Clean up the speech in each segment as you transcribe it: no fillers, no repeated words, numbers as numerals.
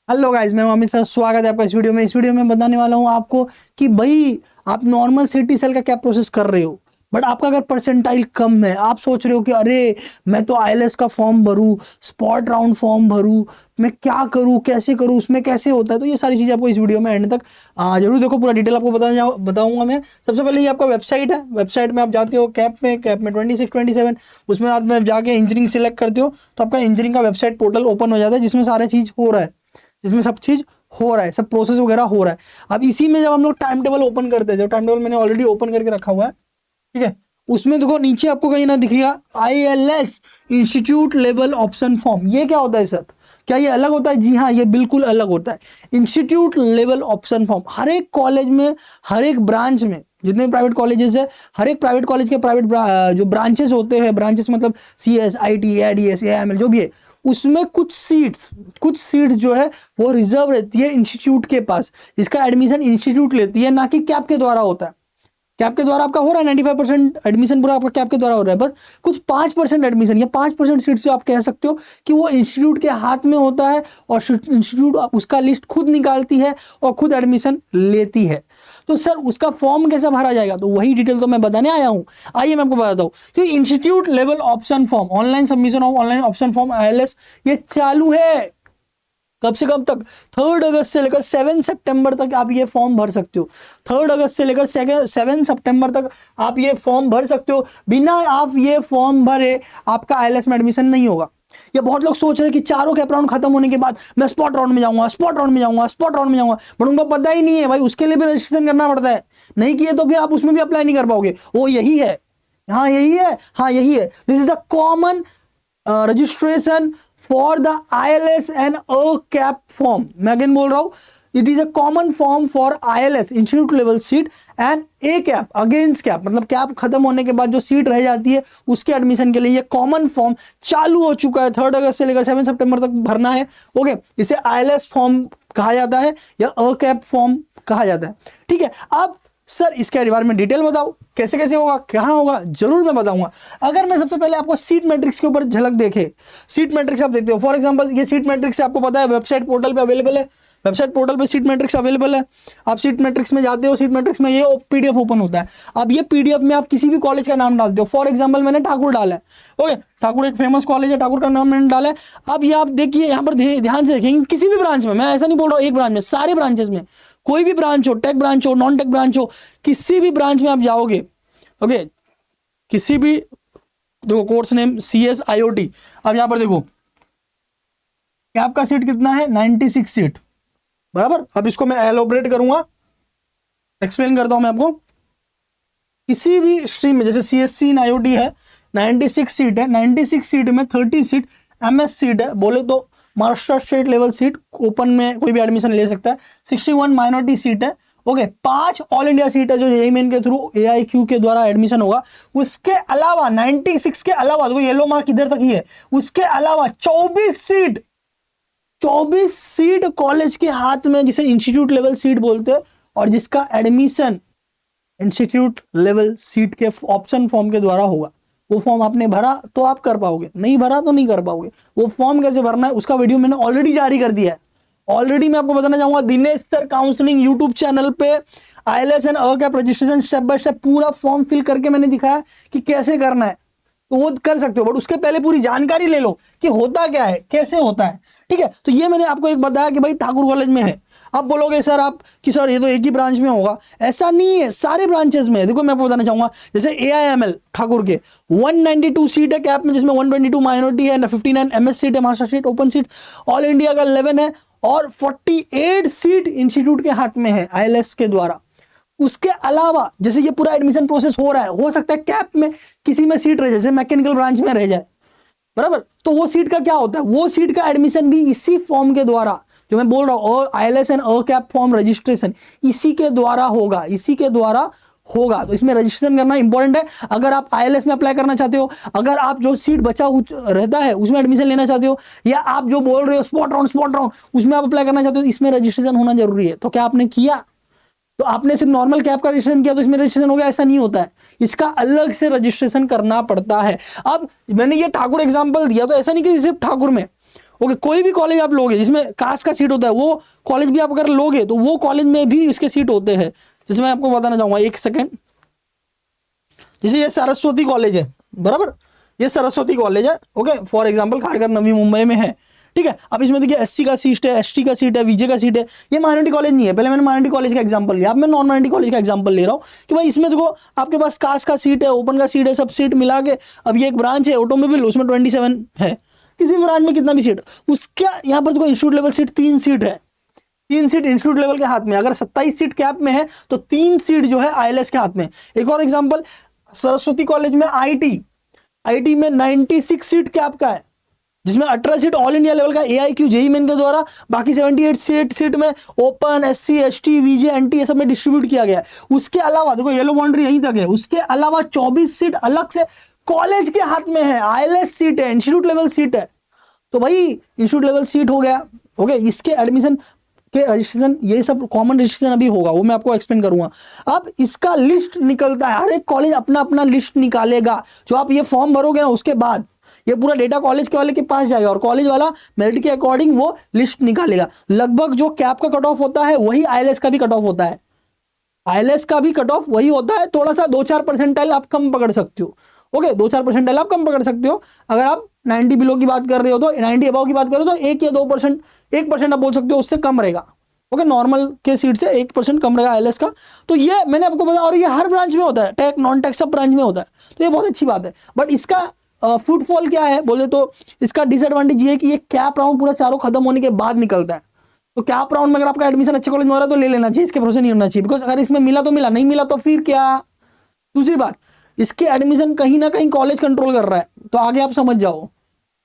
Hello guys, मैं Amit sir, स्वागत है आपका इस वीडियो में। इस वीडियो में बताने वाला हूं आपको कि भाई आप नॉर्मल सिटी सेल का क्या प्रोसेस कर रहे हो, बट आपका अगर परसेंटाइल कम है, आप सोच रहे हो कि अरे मैं तो आईएलएस का फॉर्म भरूं, स्पॉट राउंड फॉर्म भरूं, मैं क्या करूं, कैसे करूं, उसमें कैसे होता है। तो ये सारी चीज़ें आपको इस वीडियो में एंड तक जरूर देखो, पूरा डिटेल आपको बताऊंगा मैं। सबसे पहले ये आपका वेबसाइट है। वेबसाइट में आप जाते हो कैप में 26-27, उसमें आप में जाके इंजीनियरिंग सिलेक्ट करते हो तो आपका इंजीनियरिंग का वेबसाइट पोर्टल ओपन हो जाता है, जिसमें सारा चीज़ हो रहा है, जिसमें सब चीज़ हो रहा है, सब प्रोसेस वगैरह हो रहा है। अब इसी में जब हम लोग टाइम टेबल ओपन करते हैं, जो टाइम टेबल मैंने ऑलरेडी ओपन करके रखा हुआ है, ठीक है, उसमें देखो नीचे आपको कहीं ना दिखेगा ILS institute level option form. ये क्या होता है सर, क्या ये अलग होता है? जी हाँ, ये बिल्कुल अलग होता है। इंस्टीट्यूट लेवल ऑप्शन फॉर्म हर एक कॉलेज में, हर एक ब्रांच में, जितने प्राइवेट कॉलेजेस है, हर एक प्राइवेट कॉलेज के प्राइवेट जो ब्रांचेस होते हैं, ब्रांचेस मतलब CS, IT, AIDS, AIML जो भी है, उसमें कुछ सीट्स जो है वो रिजर्व रहती है इंस्टीट्यूट के पास। इसका एडमिशन इंस्टीट्यूट लेती है, ना कि कैप के द्वारा होता है। कैप के द्वारा आपका हो रहा है 95% एडमिशन, पूरा आपका कैप के द्वारा हो रहा है, बस कुछ 5% एडमिशन या 5% सीट से आप कह सकते हो कि वो इंस्टीट्यूट के हाथ में होता है, और इंस्टीट्यूट उसका लिस्ट खुद निकालती है और खुद एडमिशन लेती है। तो सर उसका फॉर्म कैसे भरा जाएगा, तो वही डिटेल तो मैं बताने आया हूँ। आइए मैं आपको बताता हूँ कि institute level option form, online submission of online option form ILS, ये चालू है। कब से कब तक? 3 अगस्त से लेकर 7 सितंबर तक आप ये फॉर्म भर सकते हो। 3 अगस्त से लेकर 7 सितंबर तक आप ये फॉर्म भर सकते हो। बिना आप ये फॉर्म भरे आपका ILS में एडमिशन नहीं होगा। ये बहुत लोग सोच रहे हैं कि चारों कैप राउंड खत्म होने के बाद मैं स्पॉट राउंड में जाऊंगा, स्पॉट राउंड में जाऊंगा, स्पॉट राउंड में जाऊंगा, बट उनको पता ही नहीं है भाई, उसके लिए भी रजिस्ट्रेशन करना पड़ता है। नहीं किए तो फिर आप उसमें भी अप्लाई नहीं कर पाओगे। वो यही है, हाँ यही है, हाँ यही है। This is the common registration for the ILS and cap form. मैं अगेन बोल रहा हूं, it is a common form for ILS institute level seat and cap against cap, मतलब कैप खत्म होने के बाद जो सीट रह जाती है उसके एडमिशन के लिए ये कॉमन फॉर्म चालू हो चुका है। 3 अगस्त से लेकर 7 सितंबर तक भरना है। ओके, इसे ILS फॉर्म कहा जाता है या कैप फॉर्म कहा जाता है। ठीक है, अब सर इसके बारे में डिटेल बताओ, कैसे कैसे होगा, कहाँ होगा, जरूर मैं बताऊंगा। अगर मैं सबसे पहले आपको सीट मैट्रिक्स के ऊपर झलक देखे, सीट मैट्रिक्स आप देखते हो, फॉर एग्जांपल ये सीट मैट्रिक्स आपको पता है वेबसाइट पोर्टल पे अवेलेबल है। वेबसाइट पोर्टल पे सीट मैट्रिक्स अवेलेबल है। आप सीट मैट्रिक्स में जाते हो, सीट मैट्रिक्स में ये PDF ओपन होता है। अब ये PDF में आप किसी भी कॉलेज का नाम डालते हो। फॉर एग्जांपल मैंने ठाकुर डाला है, ओके, ठाकुर एक फेमस कॉलेज है, ठाकुर का नाम मैंने डाला है। अब ये आप देखिए, यहाँ पर ध्यान से देखेंगे, किसी भी ब्रांच में, मैं ऐसा नहीं बोल रहा हूँ एक ब्रांच में, सारे ब्रांचेस में, कोई भी ब्रांच हो, टेक ब्रांच हो, नॉन टेक ब्रांच हो, किसी भी ब्रांच में आप जाओगे, ओके, किसी भी, देखो कोर्स नेम CS IoT। अब यहां पर देखो कैप का सीट कितना है, 96 सीट, बराबर। अब इसको मैं एलोबरेट करूंगा, एक्सप्लेन करता हूं मैं आपको। किसी भी स्ट्रीम में, जैसे CSC इन IoT है, 96 सीट है, 96 सीट में 30 सीट MS सीट है, बोले तो master state level seat, open में कोई भी एडमिशन ले सकता है। 61 माइनॉरिटी सीट है, ओके, 5 ऑल इंडिया सीट है जो JEE मेन के थ्रू AIQ के द्वारा एडमिशन होगा। उसके अलावा 96 के अलावा, देखो येलो मार्क इधर तक ही है, उसके अलावा 24 सीट कॉलेज के हाथ में, जिसे इंस्टीट्यूट लेवल सीट बोलते हैं, और जिसका एडमिशन इंस्टीट्यूट लेवल सीट के ऑप्शन फॉर्म के द्वारा होगा। वो फॉर्म आपने भरा तो आप कर पाओगे, नहीं भरा तो नहीं कर पाओगे। वो फॉर्म कैसे भरना है उसका वीडियो मैंने ऑलरेडी जारी कर दिया है। ऑलरेडी मैं आपको बताना चाहूंगा, Dinesh sir counselling YouTube channel पे ILS and cap registration step by step पूरा फॉर्म फिल करके मैंने दिखाया कि कैसे करना है, तो वो कर सकते हो, बट उसके पहले पूरी जानकारी ले लो कि होता क्या है, कैसे होता है। ठीक है, तो ये मैंने आपको एक बताया कि भाई ठाकुर कॉलेज में है। अब बोलोगे सर आप कि सर ये तो एक ही ब्रांच में होगा, ऐसा नहीं है, सारे ब्रांचेस में है। देखो मैं आपको बताना चाहूंगा, जैसे AIML ठाकुर के 192 सीट है कैप में, जिसमें 122 माइनॉरिटी है, 59 MS सीट है, master seat, open seat, all India का 11 है, और 48 सीट इंस्टीट्यूट के हाथ में है ILS के द्वारा। उसके अलावा जैसे ये पूरा एडमिशन प्रोसेस हो रहा है, हो सकता है कैप में किसी में सीट रह जाए, जैसे मैकेनिकल ब्रांच में रह जाए, बराबर, तो वो सीट का क्या होता है, वो सीट का एडमिशन भी इसी फॉर्म के द्वारा, जो मैं बोल रहा हूँ ILS and cap form registration, इसी के द्वारा होगा, इसी के द्वारा होगा। तो इसमें रजिस्ट्रेशन करना इंपॉर्टेंट है। अगर आप ILS में अप्लाई करना चाहते हो, अगर आप जो सीट बचा रहता है उसमें एडमिशन लेना चाहते हो, या आप जो बोल रहे हो स्पॉट राउंड उसमें आप अप्लाई करना चाहते हो, इसमें रजिस्ट्रेशन होना जरूरी है। तो क्या आपने किया? तो आपने सिर्फ नॉर्मल कैप का रजिस्ट्रेशन किया तो इसमें रजिस्ट्रेशन हो गया, ऐसा नहीं होता है, इसका अलग से रजिस्ट्रेशन करना पड़ता है। अब मैंने ये ठाकुर एग्जांपल दिया तो ऐसा नहीं कि सिर्फ ठाकुर में, ओके, कोई भी कॉलेज आप लोगे जिसमें कास्ट का सीट होता है, वो कॉलेज भी आप अगर लोगे तो वो कॉलेज में भी इसके सीट होते हैं। जैसे मैं आपको बताना चाहूंगा, एक सेकेंड, जैसे ये सरस्वती कॉलेज है, बराबर, ये सरस्वती कॉलेज है, okay, for example Kharghar Navi Mumbai में है, ठीक है। अब इसमें देखिए एससी का सीट है, एसटी का सीट है, वीजे का सीट है। ये माइनॉरिटी कॉलेज नहीं है, पहले मैंने माइनॉरिटी कॉलेज का एग्जांपल लिया, अब मैं नॉन माइनॉरिटी कॉलेज का एग्जांपल ले रहा हूँ कि भाई इसमें देखो आपके पास कास्ट का सीट है, ओपन का सीट है, सब सीट मिला के, अब ये एक ब्रांच है ऑटोमोबाइल, उसमें 27 है, किसी भी ब्रांच में कितना भी सीट, उसका यहाँ पर देखो इंस्टीट्यूट लेवल सीट 3 सीट है, 3 सीट इंस्टीट्यूट लेवल के हाथ में। अगर 27 सीट कैप में है तो 3 सीट जो है आईएलएस के हाथ में। एक और एग्जांपल, सरस्वती कॉलेज में आईटी में 96 सीट कैप का है, जिसमें 18 सीट ऑल इंडिया लेवल का एआईक्यू जेईई मेन के द्वारा, बाकी 78 सीट में ओपन, एससी, एसटी, वीजे, एनटी ये सब में डिस्ट्रीब्यूट किया गया है। उसके अलावा देखो येलो बाउंड्री यहीं तक है, उसके अलावा 24 सीट अलग से कॉलेज के हाथ में है, आईएलएस सीट है, इंस्टीट्यूट लेवल सीट है। तो भाई इंस्टीट्यूट लेवल सीट हो गया, ओके, इसके एडमिशन के रजिस्ट्रेशन, ये सब कॉमन रजिस्ट्रेशन अभी होगा, वो मैं आपको एक्सप्लेन करूंगा। अब इसका लिस्ट निकलता है, हर एक कॉलेज अपना अपना लिस्ट निकालेगा। जो आप ये फॉर्म भरोगे ना, उसके बाद ये पूरा डेटा कॉलेज के वाले के पास जाएगा और कॉलेज वाला मेरिट के अकॉर्डिंग वो लिस्ट निकालेगा। लगभग जो कैप का कट ऑफ होता है वही आईएलएस का भी कट ऑफ होता है, आईएलएस का भी कट ऑफ वही होता है, थोड़ा सा 2-4 परसेंटाइल आप कम पकड़ सकते हो, ओके, 2-4 परसेंटाइल आप कम पकड़ सकते हो। अगर आप 90 बिलो की बात कर रहे हो तो 90 अबाव की बात करो तो 1 या 2%, 1% आप बोल सकते हो, उससे कम रहेगा, ओके, नॉर्मल के सीट से 1% कम रहेगा आईएलएस का। तो ये मैंने आपको बताया, और ये हर ब्रांच में होता है, टेक नॉन टेक सब ब्रांच में होता है, तो ये बहुत अच्छी बात है। बट इसका फुटफॉल क्या है बोले तो, इसका डिसएडवांटेज ये है कि ये कैप राउंड पूरा चारों खत्म होने के बाद निकलता है। तो कैप राउंड में अगर आपका एडमिशन अच्छे कॉलेज में हो रहा है तो ले लेना चाहिए, इसके भरोसे नहीं होना चाहिए, बिकॉज अगर इसमें मिला तो मिला, नहीं मिला तो फिर क्या। दूसरी बात, इसके एडमिशन कहीं ना कहीं कॉलेज कंट्रोल कर रहा है, तो आगे आप समझ जाओ,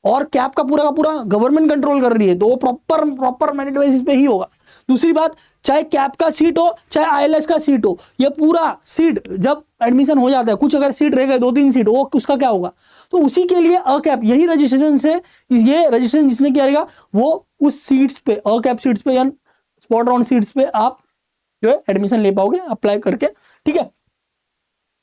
और कैप का पूरा गवर्नमेंट कंट्रोल कर रही है, तो वो प्रॉपर मेरिट बेसिस पे ही होगा। दूसरी बात, चाहे कैप का सीट हो चाहे आईएलएस का सीट हो, ये पूरा सीट जब एडमिशन हो जाता है, कुछ अगर सीट रह गए 2-3 सीट, वो उसका क्या होगा, तो उसी के लिए अकैप, यही रजिस्ट्रेशन से, ये रजिस्ट्रेशन जिसने किया रहेगा वो उस सीट्स पे, अकैप सीट्स पे या स्पॉट राउंड सीट्स पे आप जो है एडमिशन ले पाओगे अप्लाई करके, ठीक है।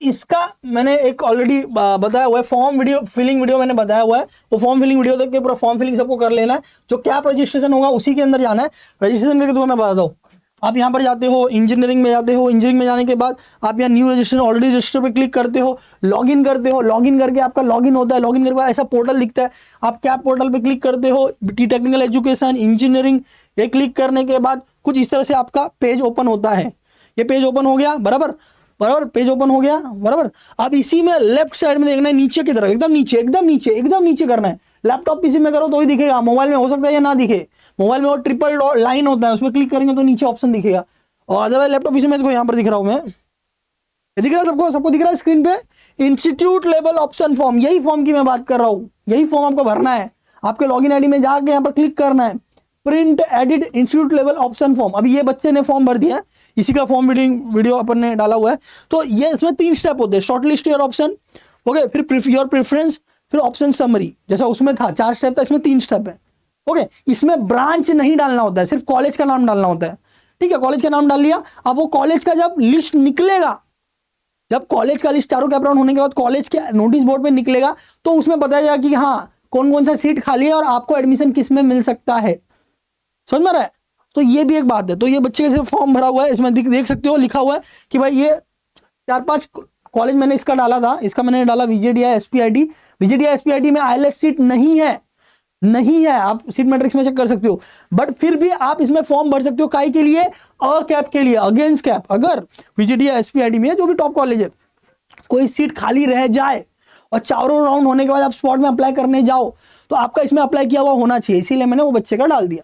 इसका मैंने एक ऑलरेडी बताया हुआ है, फॉर्म वीडियो फिलिंग वीडियो मैंने बताया हुआ है, वो फॉर्म फिलिंग वीडियो देख के पूरा फॉर्म फिलिंग सबको कर लेना है। जो कैप रजिस्ट्रेशन होगा उसी के अंदर जाना है, रजिस्ट्रेशन करके तो मैं बताता हूँ। आप यहाँ पर जाते हो, इंजीनियरिंग में जाते हो, इंजीनियरिंग में जाने के बाद आप यहाँ न्यू रजिस्ट्रेशन ऑलरेडी रजिस्टर पे क्लिक करते हो, लॉगिन करते हो, लॉगिन करके आपका लॉगिन होता है, लॉगिन करके ऐसा पोर्टल दिखता है, आप कैप पोर्टल पे क्लिक करते हो, टी टेक्निकल एजुकेशन इंजीनियरिंग, ये क्लिक करने के बाद कुछ इस तरह से आपका पेज ओपन होता है। ये पेज ओपन हो गया, बराबर, पेज ओपन हो गया, बराबर। अब इसी में लेफ्ट साइड में देखना है, नीचे की तरफ, एकदम नीचे करना है। लैपटॉप पीसी में करो तो ही दिखेगा, मोबाइल में हो सकता है या ना दिखे, मोबाइल में वो ट्रिपल लाइन होता है, उसमें क्लिक करेंगे तो नीचे ऑप्शन दिखेगा, और अदरवाइज लैपटॉप पीसी में देखो यहाँ पर दिख रहा हूँ मैं, दिख रहा है सबको दिख रहा है स्क्रीन पे, इंस्टीट्यूट लेवल ऑप्शन फॉर्म, यही फॉर्म की मैं बात कर रहा हूँ, यही फॉर्म आपको भरना है। आपके लॉगिन आईडी में जाके यहाँ पर क्लिक करना है, print edit institute level option form. अभी ये बच्चे ने फॉर्म भर दिया, इसी का फॉर्म वीडियो अपन ने डाला हुआ है। तो ये इसमें 3 स्टेप होते हैं, short list your option, okay, फिर योर प्रेफरेंस, फिर ऑप्शन समरी, जैसा उसमें था 4 स्टेप था, इसमें 3 स्टेप है, ओके। इसमें ब्रांच नहीं डालना होता है, सिर्फ कॉलेज का नाम डालना होता है, ठीक है। कॉलेज का नाम डाल लिया, अब वो कॉलेज का जब लिस्ट निकलेगा, जब कॉलेज का लिस्ट चारों कैप राउंड होने के बाद कॉलेज के नोटिस बोर्ड पे निकलेगा, तो उसमें बताया जाएगा कि हाँ कौन कौन सा सीट खाली है और आपको एडमिशन किस में मिल सकता है, समझ में रहा है। तो ये भी एक बात है। तो ये बच्चे का फॉर्म भरा हुआ है, इसमें देख सकते हो लिखा हुआ है कि भाई ये 4-5 कॉलेज मैंने इसका डाला था, इसका मैंने डाला वीजेडीआई एसपीआईटी में आईएलएस सीट नहीं है, आप सीट मैट्रिक्स में चेक कर सकते हो, बट फिर भी आप इसमें फॉर्म भर सकते हो, काई के लिए, अ कैप के लिए, अगेंस्ट कैप। अगर वीजेडीआई एसपीआईटी में जो भी टॉप कॉलेज है कोई सीट खाली रह जाए और चारों राउंड होने के बाद आप स्पॉट में अप्लाई करने जाओ, तो आपका इसमें अप्लाई किया हुआ होना चाहिए, इसीलिए मैंने वो बच्चे का डाल दिया।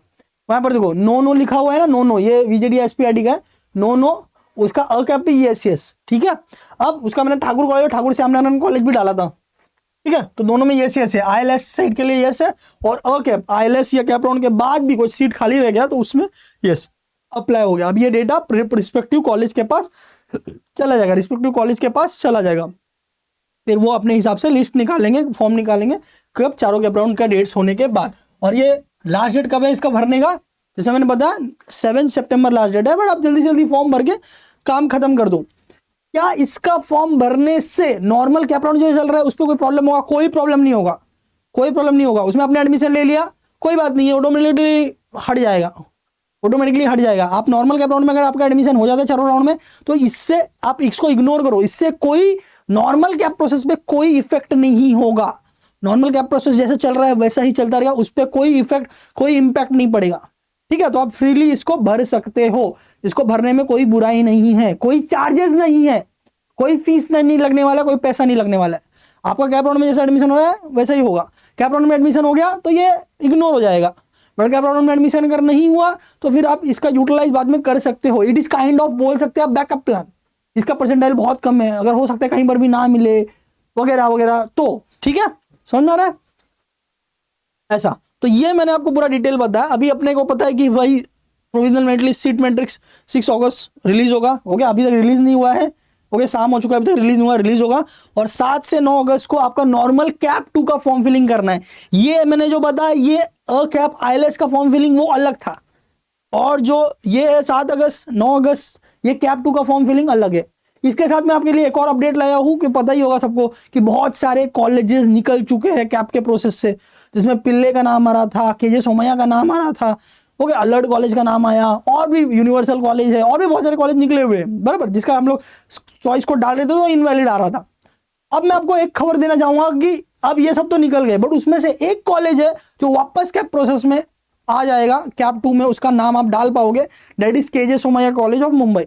वहां पर देखो नो लिखा हुआ है ना, नो, ये वीजेडीआई एसपीआईटी का है, नो, उसका अ कैप पे यस, ठीक है। अब उसका मैंने ठाकुर कॉलेज, ठाकुर श्यामनारायण कॉलेज भी डाला था, ठीक है। तो दोनों में यस है, आईएलएस साइड के लिए यस है, और अ कैप आईएलएस या कैप राउंड के बाद भी कुछ सीट खाली रह गया तो उसमें यस अप्लाई हो गया। अब ये डेटा रिस्पेक्टिव कॉलेज के पास चला जाएगा, फिर वो अपने हिसाब से लिस्ट निकालेंगे, फॉर्म निकालेंगे कब, चारों कैप राउंड का डेट्स होने के बाद। और ये लास्ट डेट कब है इसका भरने का, जैसे मैंने बताया 7 सितंबर लास्ट डेट है, बट आप जल्दी फॉर्म भर के काम खत्म कर दो। क्या इसका फॉर्म भरने से नॉर्मल कैप राउंड जो चल रहा है उस पर कोई प्रॉब्लम होगा? कोई प्रॉब्लम नहीं होगा, उसमें आपने एडमिशन ले लिया, कोई बात नहीं है, ऑटोमेटिकली हट जाएगा, ऑटोमेटिकली हट जाएगा। आप नॉर्मल कैप राउंड में अगर आपका एडमिशन हो जाता है चारों राउंड में, तो इससे आप इसको इग्नोर करो, इससे कोई नॉर्मल कैप प्रोसेस पे कोई इफेक्ट नहीं होगा। नॉर्मल कैप प्रोसेस जैसे चल रहा है वैसा ही चलता रहेगा, उस पर कोई इफेक्ट कोई इंपैक्ट नहीं पड़ेगा, ठीक है। तो आप फ्रीली इसको भर सकते हो, इसको भरने में कोई बुराई नहीं है, कोई चार्जेस नहीं है, कोई फीस नहीं लगने वाला, कोई पैसा नहीं लगने वाला है। आपका कैप राउंड में जैसा एडमिशन हो रहा है वैसा ही होगा। कैप राउंड में एडमिशन हो गया तो ये इग्नोर हो जाएगा, बट कैप राउंड में एडमिशन अगर नहीं हुआ तो फिर आप इसका यूटिलाइज बाद में कर सकते हो। इट इज काइंड ऑफ बोल सकते हैं आप बैकअप प्लान। इसका परसेंटाइल बहुत कम है, अगर हो सकता है कहीं पर भी ना मिले वगैरह वगैरह, तो ठीक है, समझ में आ रहा है ऐसा। तो ये मैंने आपको पूरा डिटेल बताया। अभी अपने को पता है कि भाई provisional merit list seat matrix 6 अगस्त रिलीज होगा, हो गया, अभी तक रिलीज नहीं हुआ है, ओके, शाम हो चुका है, अभी तक रिलीज नहीं हुआ, रिलीज होगा। और 7 से 9 अगस्त को आपका नॉर्मल कैप 2 का फॉर्म फिलिंग करना है। ये मैंने जो बताया, ये अ कैप आईएलएस का फॉर्म फिलिंग वो अलग था, और जो ये है 7 अगस्त 9 अगस्त, ये कैप 2 का फॉर्म फिलिंग अलग है। इसके साथ मैं आपके लिए एक और अपडेट लाया हूं कि पता ही होगा सबको कि बहुत सारे कॉलेजेस निकल चुके हैं कैप के प्रोसेस से, जिसमें पिल्ले का नाम आ रहा था, केजे सोमैया का नाम आ रहा था, ओके, अलर्ट कॉलेज का नाम आया, और भी यूनिवर्सल कॉलेज है, और भी बहुत सारे कॉलेज निकले हुए हैं, बराबर, जिसका हम लोग चॉइस को डाल रहे थे तो इनवैलिड आ रहा था। अब मैं आपको एक खबर देना चाहूंगा कि अब ये सब तो निकल गए, बट उसमें से एक कॉलेज है जो वापस कैप प्रोसेस में आ जाएगा कैप 2 में, उसका नाम आप डाल पाओगे, that is K J Somaiya college of Mumbai.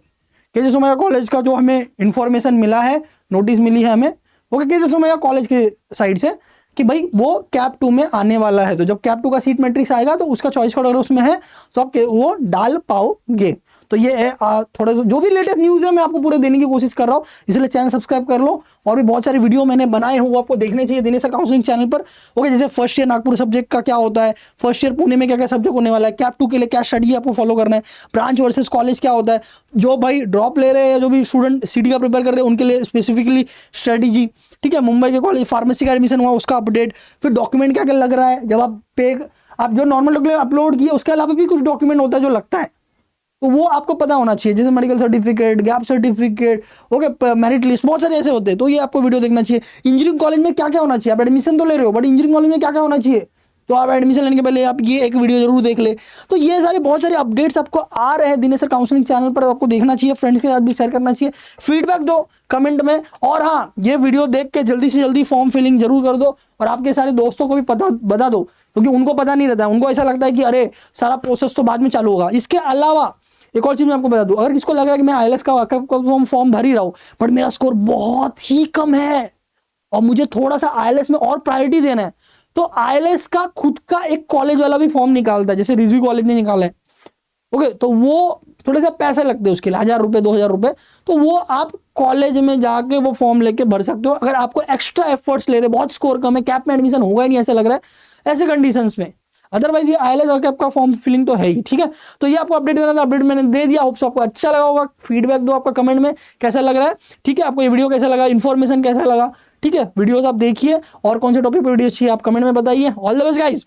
K J Somaiya college का जो हमें इंफॉर्मेशन मिला है, नोटिस मिली है हमें, ओके, केजे सोमैया कॉलेज के साइड से कि भाई वो कैप 2 में आने वाला है। तो जब कैप 2 का सीट मैट्रिक्स आएगा तो उसका चॉइस कोड अगर उसमें है तो आप वो डाल पाओगे। तो ये है थोड़ा जो भी लेटेस्ट न्यूज़ है मैं आपको पूरे देने की कोशिश कर रहा हूँ, इसलिए चैनल सब्सक्राइब कर लो। और भी बहुत सारे वीडियो मैंने बनाए हैं वो आपको देखने चाहिए दिनेश सर काउंसलिंग चैनल पर, ओके, जैसे फर्स्ट ईयर नागपुर सब्जेक्ट का क्या होता है, फर्स्ट ईयर पुणे में क्या क्या सब्जेक्ट होने वाला है, कैप 2 के लिए क्या स्ट्रेटजी आपको फॉलो करना है, ब्रांच वर्सेस कॉलेज क्या होता है, जो भाई ड्रॉप ले रहे हैं या जो भी स्टूडेंट सीटी का प्रिपेयर कर रहे हैं उनके लिए स्पेसिफिकली स्ट्रेटजी, ठीक है, मुंबई के कॉलेज फार्मेसी का एडमिशन हुआ उसका अपडेट, फिर डॉक्यूमेंट क्या क्या लग रहा है, जब आप जो नॉर्मल डॉक्यूमेंट अपलोड किए उसके अलावा भी कुछ डॉक्यूमेंट होता है जो लगता है, तो वो आपको पता होना चाहिए, जैसे medical certificate, gap certificate, okay, merit list, बहुत सारे ऐसे होते हैं, तो ये आपको वीडियो देखना चाहिए। इंजीनियरिंग कॉलेज में क्या क्या होना चाहिए, आप एडमिशन तो ले रहे हो बट इंजीनियरिंग कॉलेज में क्या क्या होना चाहिए, तो आप एडमिशन लेने के पहले आप ये एक वीडियो जरूर देख ले। तो ये सारे बहुत सारे अपडेट्स आपको आ रहे हैं दिनेश सर काउंसलिंग चैनल पर, आपको देखना चाहिए, फ्रेंड्स के साथ भी शेयर करना चाहिए, फीडबैक दो कमेंट में, और हाँ, ये वीडियो देख के जल्दी से जल्दी फॉर्म फिलिंग जरूर कर दो, और आपके सारे दोस्तों को भी बता दो, क्योंकि उनको पता नहीं रहता है, उनको ऐसा लगता है कि अरे सारा प्रोसेस तो बाद में चालू होगा। इसके अलावा एक और चीज मैं आपको बता दूं, अगर किसको लग रहा है कि मैं आईएलएस का फॉर्म भर ही रहा हूं बट मेरा स्कोर बहुत ही कम है और मुझे थोड़ा सा आईएलएस में और प्रायोरिटी देना है, तो आईएलएस का खुद का एक कॉलेज वाला भी फॉर्म निकालता है, जैसे रिजवी कॉलेज ने निकाला है, ओके, तो वो थोड़े से पैसे लगते हैं उसके लिए, 1000 रुपए 2000 रुपए, तो वो आप कॉलेज में जाके वो फॉर्म लेके भर सकते हो अगर आपको एक्स्ट्रा एफर्ट्स ले रहे, बहुत स्कोर कम है, कैप में एडमिशन होगा ही नहीं ऐसा लग रहा है ऐसे कंडीशंस में। अदरवाइज ये आईएलएस और कैप का फॉर्म फिलिंग तो है ही, ठीक है। तो ये आपको अपडेट देना था, अपडेट मैंने दे दिया, होप्स आपको अच्छा लगा होगा। फीडबैक दो आपका कमेंट में कैसा लग रहा है, ठीक है, आपको ये वीडियो कैसा लगा, इन्फॉर्मेशन कैसा लगा, ठीक है, वीडियोस आप देखिए, और कौन से टॉपिक पे वीडियो चाहिए आप कमेंट में बताइए। All the best guys.